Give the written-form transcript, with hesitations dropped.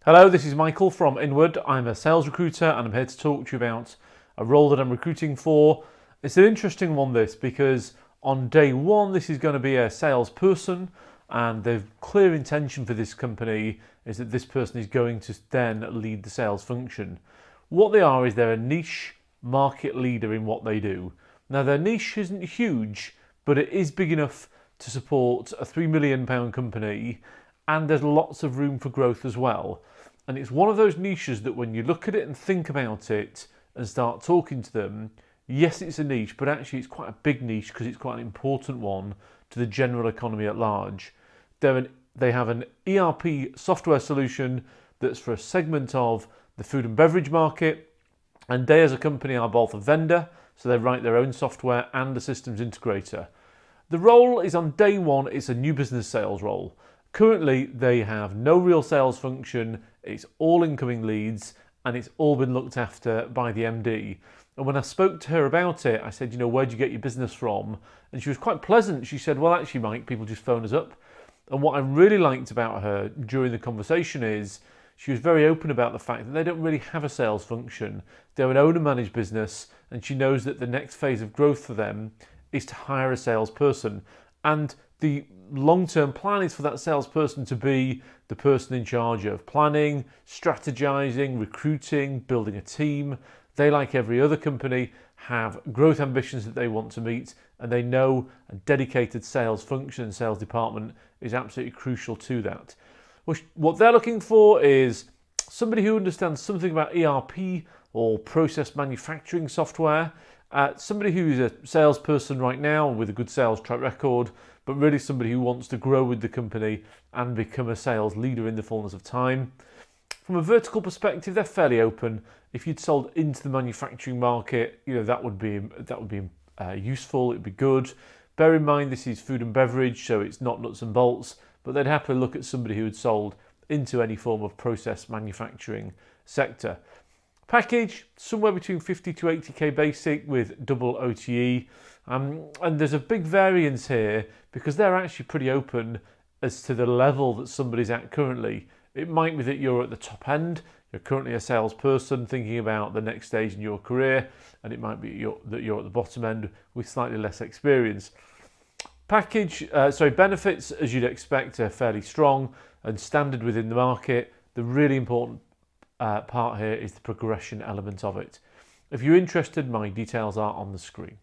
Hello, this is Michael from Inward. I'm a sales recruiter and I'm here to talk to you about a role that I'm recruiting for. It's an interesting one, this, because on day one, this is going to be a salesperson, and the clear intention for this company is that this person is going to then lead the sales function. What they are is they're a niche market leader in what they do. Now, their niche isn't huge, but it is big enough to support a £3 million company, and there's lots of room for growth as well. And it's one of those niches that when you look at it and think about it and start talking to them, yes, it's a niche, but actually it's quite a big niche because it's quite an important one to the general economy at large. They have an ERP software solution that's for a segment of the food and beverage market, and they as a company are both a vendor, so they write their own software, and a systems integrator. The role is on day one, it's a new business sales role. Currently, they have no real sales function, it's all incoming leads, and it's all been looked after by the MD. And when I spoke to her about it, I said, where'd you get your business from? And she was quite pleasant. She said, well, actually, Mike, people just phone us up. And what I really liked about her during the conversation is she was very open about the fact that they don't really have a sales function. They're an owner-managed business, and she knows that the next phase of growth for them is to hire a salesperson. And the long-term plan is for that salesperson to be the person in charge of planning, strategizing, recruiting, building a team. They, like every other company, have growth ambitions that they want to meet, and they know a dedicated sales function and sales department is absolutely crucial to that. What they're looking for is somebody who understands something about ERP or process manufacturing software, somebody who's a salesperson right now with a good sales track record, but really somebody who wants to grow with the company and become a sales leader in the fullness of time. From a vertical perspective, they're fairly open. If you'd sold into the manufacturing market, that would be useful. It'd be good. Bear in mind, this is food and beverage, so it's not nuts and bolts. But they'd happily look at somebody who had sold into any form of process manufacturing sector. Package, somewhere between 50 to 80k basic with double OTE. And there's a big variance here because they're actually pretty open as to the level that somebody's at currently. It might be that you're at the top end, you're currently a salesperson thinking about the next stage in your career, and it might be that you're at the bottom end with slightly less experience. Benefits, as you'd expect, are fairly strong and standard within the market. The really important part here is the progression element of it. If you're interested, my details are on the screen.